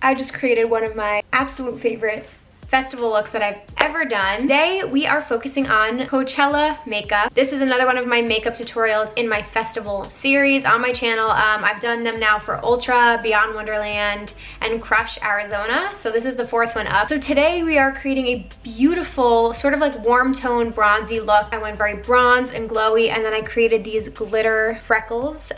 I just created one of my absolute favorite festival looks that I've ever done. Today we are focusing on Coachella makeup. This is another one of my makeup tutorials in my festival series on my channel. I've done them now for Ultra, Beyond Wonderland, and Crush Arizona. So this is the fourth one up. So today we are creating a beautiful sort of like warm tone bronzy look. I went very bronze and glowy, and then I created these glitter freckles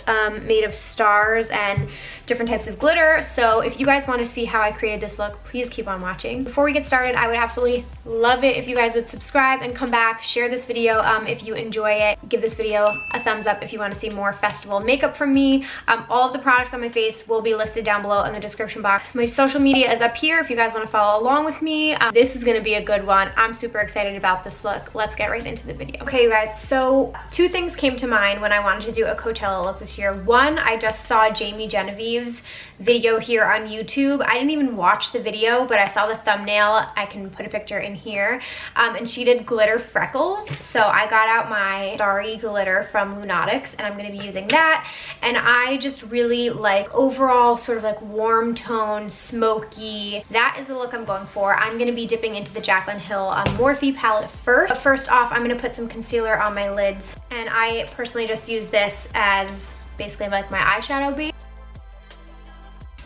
made of stars and different types of glitter. So if you guys want to see how I created this look, please keep on watching. Before we get started, I would absolutely love it if you guys would subscribe and come back, share this video if you enjoy it. Give this video a thumbs up if you want to see more festival makeup from me. All of the products on my face will be listed down below in the description box. My social media is up here if you guys want to follow along with me. This is going to be a good one. I'm super excited about this look. Let's get right into the video. Okay, you guys, so two things came to mind when I wanted to do a Coachella look this year. One, I just saw Jamie Genevieve's video here on YouTube. I didn't even watch the video, but I saw the thumbnail. I can put a picture in here. And she did glitter freckles. So I got out my starry glitter from Lunatics, and I'm going to be using that. And I just really like overall sort of like warm tone, smoky. That is the look I'm going for. I'm going to be dipping into the Jaclyn Hill Morphe palette first. But first off, I'm going to put some concealer on my lids. And I personally just use this as basically like my eyeshadow base.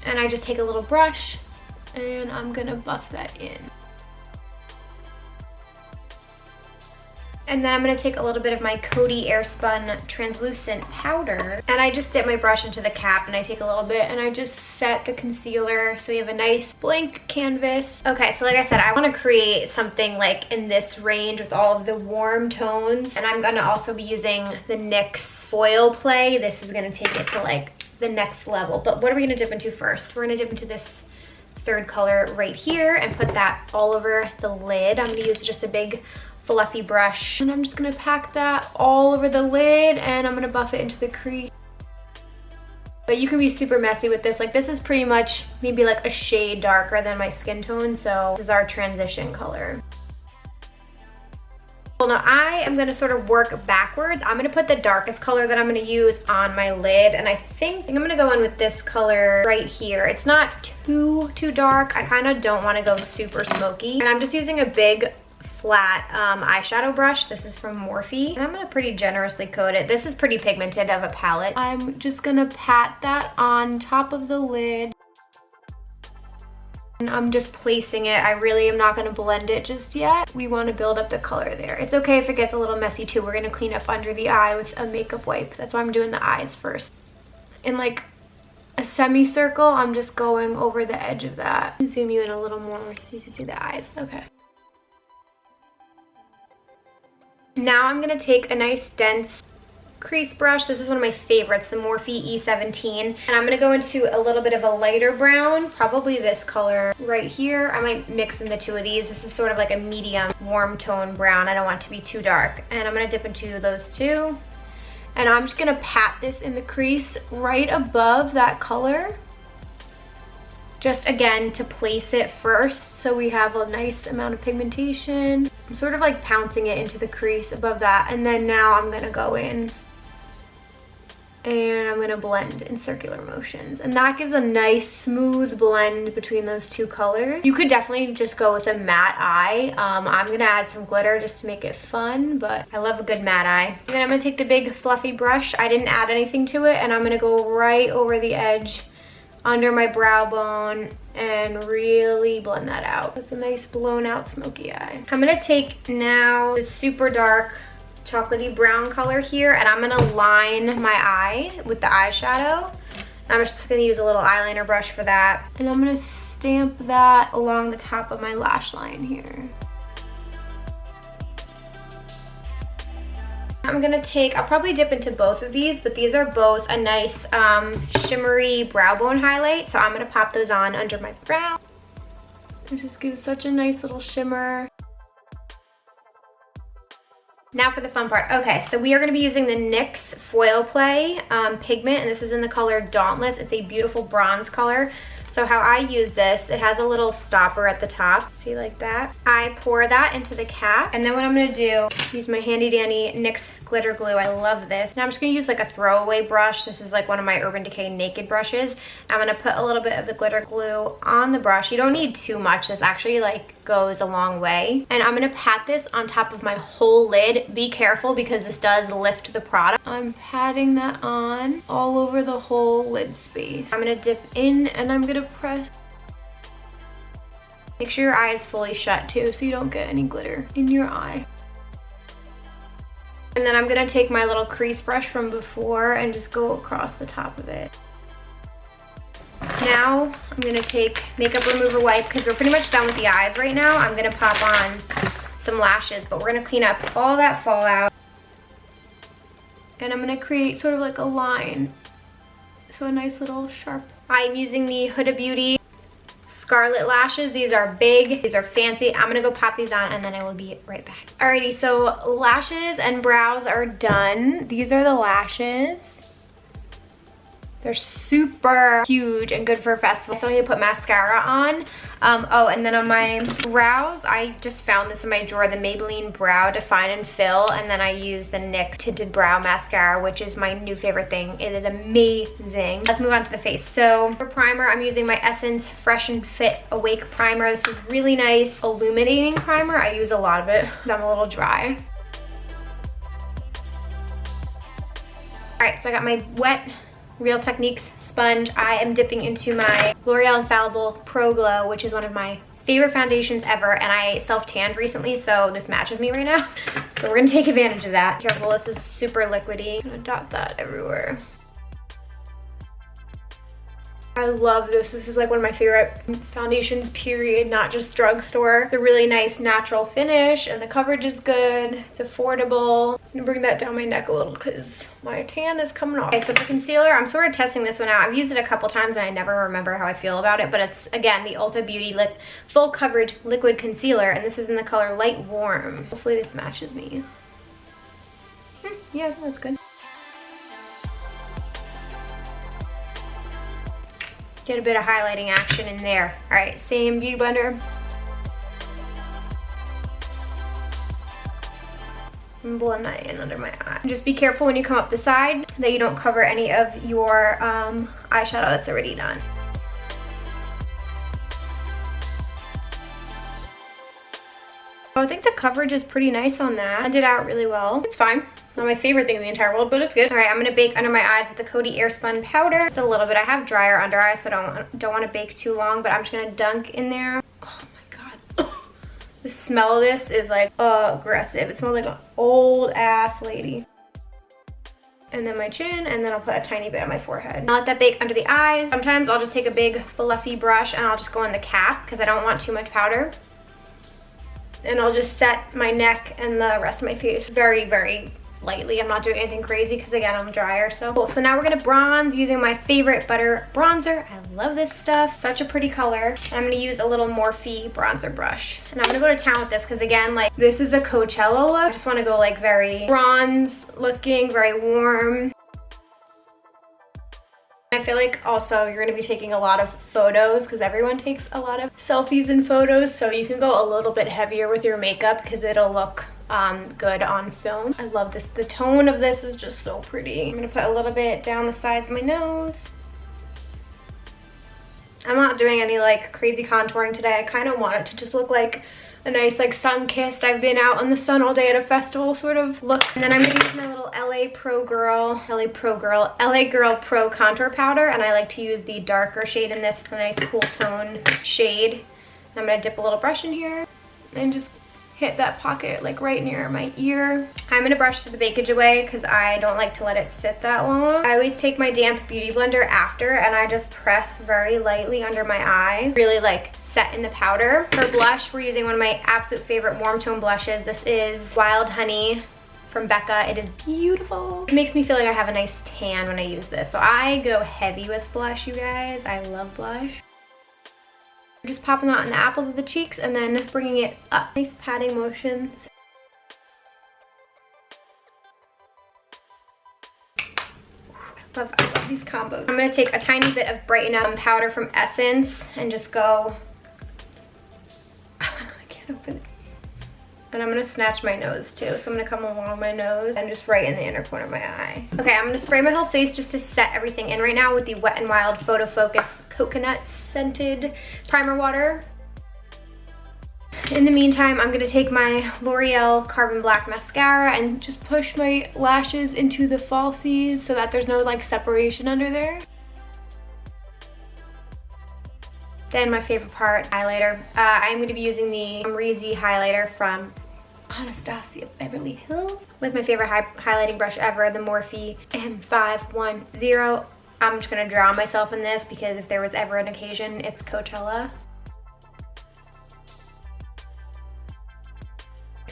And I just take a little brush and I'm gonna buff that in. And then I'm gonna take a little bit of my COTY Airspun translucent powder, and I just dip my brush into the cap and I take a little bit and I just set the concealer so you have a nice blank canvas. Okay, so like I said, I wanna create something like in this range with all of the warm tones, and I'm gonna also be using the NYX Foil Play. This is gonna take it to like the next level. But what are we gonna dip into first? We're gonna dip into this third color right here and put that all over the lid. I'm gonna use just a big fluffy brush, and I'm just gonna pack that all over the lid, and I'm gonna buff it into the crease. But you can be super messy with this. Like, this is pretty much maybe like a shade darker than my skin tone, so this is our transition color. Well, now I am going to sort of work backwards. I'm going to put the darkest color that I'm going to use on my lid, and I think I'm going to go in with this color right here. It's not too dark. I kind of don't want to go super smoky, and I'm just using a big flat eyeshadow brush. This is from Morphe, and I'm going to pretty generously coat it. This is pretty pigmented of a palette. I'm just going to pat that on top of the lid. And I'm just placing it. I really am not going to blend it just yet. We want to build up the color there. It's okay if it gets a little messy too. We're going to clean up under the eye with a makeup wipe. That's why I'm doing the eyes first. In like a semicircle, I'm just going over the edge of that. Zoom you in a little more so you can see the eyes. Okay. Now I'm going to take a nice dense crease brush. This is one of my favorites, the Morphe E17, and I'm gonna go into a little bit of a lighter brown, probably this color right here. I might mix in the two of these. This is sort of like a medium warm tone brown. I don't want it to be too dark, and I'm gonna dip into those two, and I'm just gonna pat this in the crease right above that color, just again to place it first so we have a nice amount of pigmentation. I'm sort of like pouncing it into the crease above that, and then now I'm gonna go in and I'm gonna blend in circular motions, and that gives a nice smooth blend between those two colors. You could definitely just go with a matte eye. I'm gonna add some glitter just to make it fun, but I love a good matte eye. And then I'm gonna take the big fluffy brush. I didn't add anything to it, and I'm gonna go right over the edge under my brow bone and really blend that out. It's a nice blown out smoky eye. I'm gonna take now the super dark chocolatey brown color here, and I'm gonna line my eye with the eyeshadow. I'm just gonna use a little eyeliner brush for that, and I'm gonna stamp that along the top of my lash line here. I'm gonna take, I'll probably dip into both of these, but these are both a nice shimmery brow bone highlight, so I'm gonna pop those on under my brow. It just gives such a nice little shimmer. Now for the fun part. Okay, so we are going to be using the NYX Foil Play pigment, and this is in the color Dauntless. It's a beautiful bronze color. So how I use this, it has a little stopper at the top. See, like that? I pour that into the cap. And then what I'm gonna do, use my handy dandy NYX Glitter Glue. I love this. Now I'm just gonna use like a throwaway brush. This is like one of my Urban Decay Naked brushes. I'm gonna put a little bit of the glitter glue on the brush. You don't need too much. This actually like goes a long way. And I'm gonna pat this on top of my whole lid. Be careful because this does lift the product. I'm patting that on all over the whole lid space. I'm gonna dip in and I'm gonna press. Make sure your eye is fully shut too so you don't get any glitter in your eye. And then I'm gonna take my little crease brush from before and just go across the top of it. Now I'm gonna take makeup remover wipe because we're pretty much done with the eyes right now. I'm gonna pop on some lashes, but we're gonna clean up all that fallout. And I'm gonna create sort of like a line. So a nice little sharp. I'm using the Huda Beauty Scarlette lashes. These are big, these are fancy. I'm gonna go pop these on and then I will be right back. Alrighty, so lashes and brows are done. These are the lashes. They're super huge and good for a festival. So I need to put mascara on. Oh, and then on my brows, I just found this in my drawer, the Maybelline Brow Define and Fill, and then I use the NYX Tinted Brow Mascara, which is my new favorite thing. It is amazing. Let's move on to the face. So for primer, I'm using my Essence Fresh and Fit Awake Primer. This is really nice illuminating primer. I use a lot of it because I'm a little dry. All right, so I got my wet Real Techniques sponge. I am dipping into my L'Oreal Infallibile Pro-Glow, which is one of my favorite foundations ever, and I self-tanned recently, so this matches me right now. So we're gonna take advantage of that. Careful, this is super liquidy. I'm gonna dot that everywhere. I love this. This is like one of my favorite foundations, period, not just drugstore. It's a really nice natural finish and the coverage is good. It's affordable. I'm gonna bring that down my neck a little because my tan is coming off. Okay, so for concealer, I'm sort of testing this one out. I've used it a couple times and I never remember how I feel about it, but it's, again, the Ulta Beauty Full Coverage Liquid Concealer, and this is in the color Light Warm. Hopefully this matches me. Yeah, that's good. Get a bit of highlighting action in there. All right, same Beauty Blender. And blend that in under my eye. Just be careful when you come up the side that you don't cover any of your eyeshadow that's already done. Oh, I think the coverage is pretty nice on that. Blend it out really well. It's fine. Not my favorite thing in the entire world, but it's good. All right, I'm gonna bake under my eyes with the COTY Airspun powder. Just a little bit. I have drier under eyes, so I don't want to bake too long, but I'm just gonna dunk in there. Oh my god. The smell of this is like aggressive. It smells like an old ass lady. And then my chin, and then I'll put a tiny bit on my forehead. I'll let that bake under the eyes. Sometimes I'll just take a big fluffy brush and I'll just go in the cap because I don't want too much powder. And I'll just set my neck and the rest of my face very, very lightly. I'm not doing anything crazy because, again, I'm drier. So cool. So now we're gonna bronze using my favorite butter bronzer. I love this stuff. Such a pretty color. And I'm gonna use a little Morphe bronzer brush. And I'm gonna go to town with this because, again, like, this is a Coachella look. I just want to go like very bronze looking, very warm. I feel like also you're going to be taking a lot of photos because everyone takes a lot of selfies and photos, so you can go a little bit heavier with your makeup because it'll look good on film. I love this. The tone of this is just so pretty. I'm going to put a little bit down the sides of my nose. I'm not doing any like crazy contouring today. I kind of want it to just look like a nice like sun-kissed, I've been out in the sun all day at a festival sort of look. And then I'm gonna use my little LA Girl Pro Contour Powder, and I like to use the darker shade in this. It's a nice cool tone shade. I'm gonna dip a little brush in here and just hit that pocket like right near my ear. I'm gonna brush the bakage away because I don't like to let it sit that long. I always take my damp beauty blender after and I just press very lightly under my eye, really like set in the powder. For blush, we're using one of my absolute favorite warm tone blushes. This is Wild Honey from Becca. It is beautiful. It makes me feel like I have a nice tan when I use this. So I go heavy with blush, you guys. I love blush. Just popping that on the apples of the cheeks and then bringing it up. Nice patting motions. I love love these combos. I'm gonna take a tiny bit of Brighten Up powder from Essence and just go, I can't open it. And I'm gonna snatch my nose too. So I'm gonna come along my nose and just right in the inner corner of my eye. Okay, I'm gonna spray my whole face just to set everything in right now with the Wet n Wild Photo Focus Coconut Scented Primer Water. In the meantime, I'm gonna take my L'Oreal Carbon Black Mascara and just push my lashes into the falsies so that there's no like separation under there. Then my favorite part, highlighter. I'm gonna be using the Amrezy highlighter from Anastasia Beverly Hills with my favorite highlighting brush ever, the Morphe M510. I'm just gonna drown myself in this because if there was ever an occasion, it's Coachella.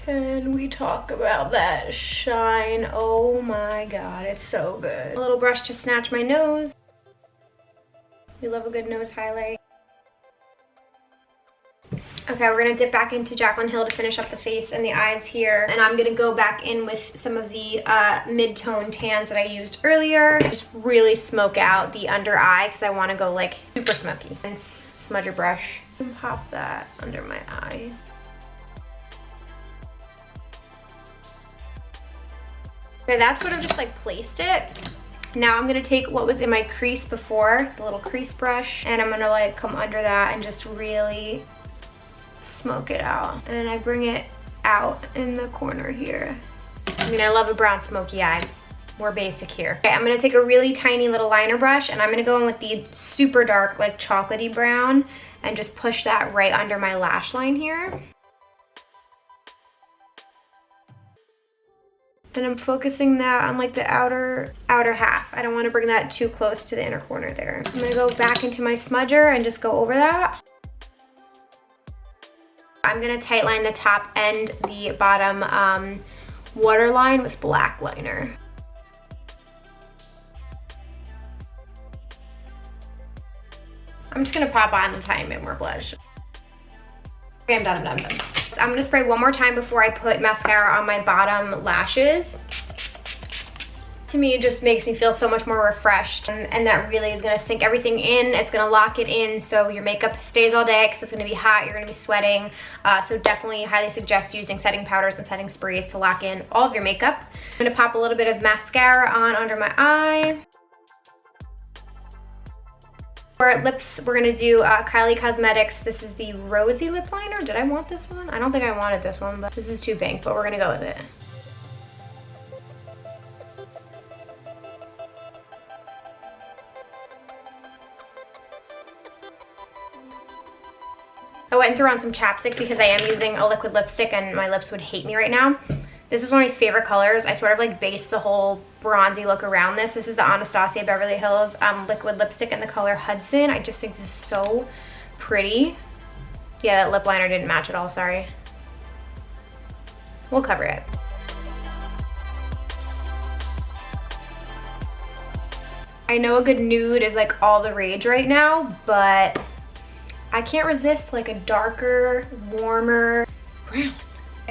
Can we talk about that shine? Oh my god, it's so good. A little brush to snatch my nose. We love a good nose highlight. Okay, we're gonna dip back into Jaclyn Hill to finish up the face and the eyes here. And I'm gonna go back in with some of the mid-tone tans that I used earlier. Just really smoke out the under eye because I wanna go like super smoky. And smudger brush and pop that under my eye. Okay, that's sort of just like placed it. Now I'm gonna take what was in my crease before, the little crease brush, and I'm gonna like come under that and just really smoke it out. And I bring it out in the corner here. I mean, I love a brown smoky eye. We're basic here. Okay, I'm gonna take a really tiny little liner brush and I'm gonna go in with the super dark, like chocolatey brown and just push that right under my lash line here. And I'm focusing that on like the outer half. I don't want to bring that too close to the inner corner there. I'm gonna go back into my smudger and just go over that. I'm gonna tight line the top and the bottom waterline with black liner. I'm just gonna pop on the tiny bit more blush. Okay, I'm done. I'm gonna spray one more time before I put mascara on my bottom lashes. To me, it just makes me feel so much more refreshed, and that really is gonna sink everything in. It's gonna lock it in so your makeup stays all day because it's gonna be hot, you're gonna be sweating. So definitely highly suggest using setting powders and setting sprays to lock in all of your makeup. I'm gonna pop a little bit of mascara on under my eye. For lips, we're gonna do Kylie Cosmetics. This is the Rosie lip liner. Did I want this one? I don't think I wanted this one, but this is too pink, but we're gonna go with it. I went and threw on some chapstick because I am using a liquid lipstick and my lips would hate me right now. This is one of my favorite colors. I sort of like based the whole bronzy look around this. This is the Anastasia Beverly Hills liquid lipstick in the color Hudson. I just think this is so pretty. Yeah, that lip liner didn't match at all, sorry. We'll cover it. I know a good nude is like all the rage right now, but I can't resist like a darker, warmer brown.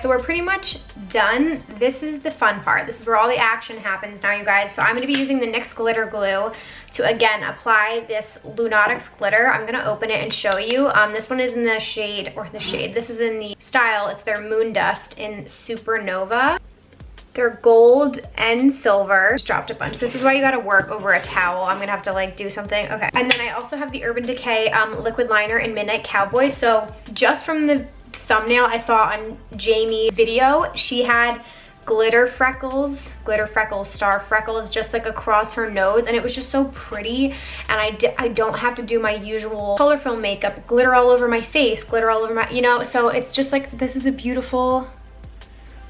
So we're pretty much done. This is the fun part. This is where all the action happens now, you guys. So I'm gonna be using the NYX Glitter Glue to, again, apply this Lunatics glitter. I'm gonna open it and show you. This one is in the shade, this is in the style, it's their Moon Dust in Supernova. They're gold and silver. Just dropped a bunch. This is why you gotta work over a towel. I'm gonna have to like do something. Okay. And then I also have the Urban Decay liquid liner in Midnight Cowboy. So just from the thumbnail I saw on Jamie's video, she had glitter freckles, star freckles, just like across her nose, and it was just so pretty. And I don't have to do my usual color film makeup, glitter all over my face, glitter all over my, you know, so it's just like, this is a beautiful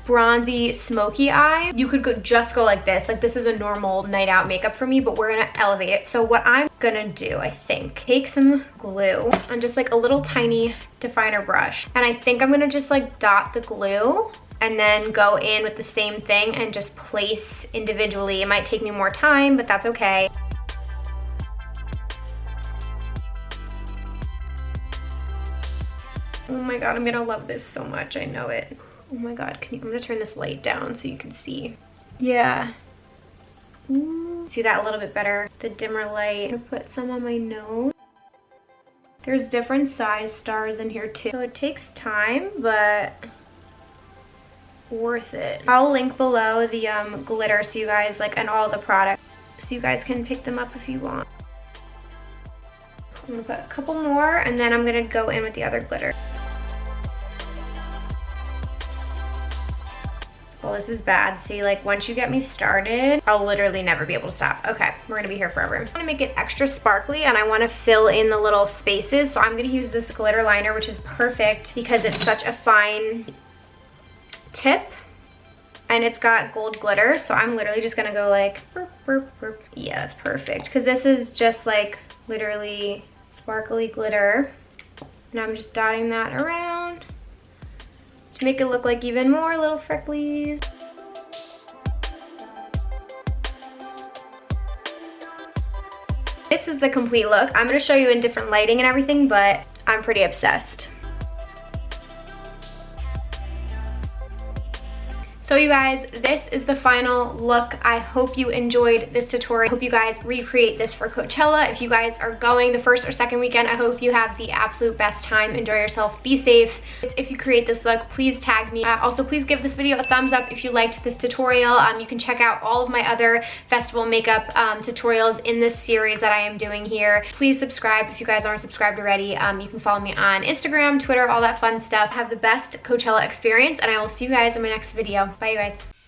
bronzy smoky eye. You could just go like this is a normal night out makeup for me, but we're gonna elevate it. So what I'm gonna do, I think, take some glue and just like a little tiny definer brush, and I think I'm gonna just like dot the glue and then go in with the same thing and just place individually. It might take me more time, but that's okay. Oh my god, I'm gonna love this so much, I know it. Oh my god, I'm gonna turn this light down so you can see. Yeah. Ooh. See that a little bit better, the dimmer light. I'm gonna put some on my nose. There's different size stars in here too, so it takes time, but worth it. I'll link below the glitter so you guys and all the products, so you guys can pick them up if you want. I'm gonna put a couple more and then I'm gonna go in with the other glitter. Well, this is bad. See, once you get me started, I'll literally never be able to stop. Okay, we're gonna be here forever. I'm gonna make it extra sparkly and I wanna fill in the little spaces. So I'm gonna use this glitter liner, which is perfect because it's such a fine tip and it's got gold glitter. So I'm literally just gonna go burp, burp, burp. Yeah, that's perfect. Because this is just literally sparkly glitter. And I'm just dotting that around to make it look like even more little frecklies. This is the complete look. I'm gonna show you in different lighting and everything, but I'm pretty obsessed. So you guys, this is the final look. I hope you enjoyed this tutorial. I hope you guys recreate this for Coachella. If you guys are going the first or second weekend, I hope you have the absolute best time. Enjoy yourself, be safe. If you create this look, please tag me. Also, please give this video a thumbs up if you liked this tutorial. You can check out all of my other festival makeup tutorials in this series that I am doing here. Please subscribe if you guys aren't subscribed already. You can follow me on Instagram, Twitter, all that fun stuff. Have the best Coachella experience, and I will see you guys in my next video. Bye, you guys.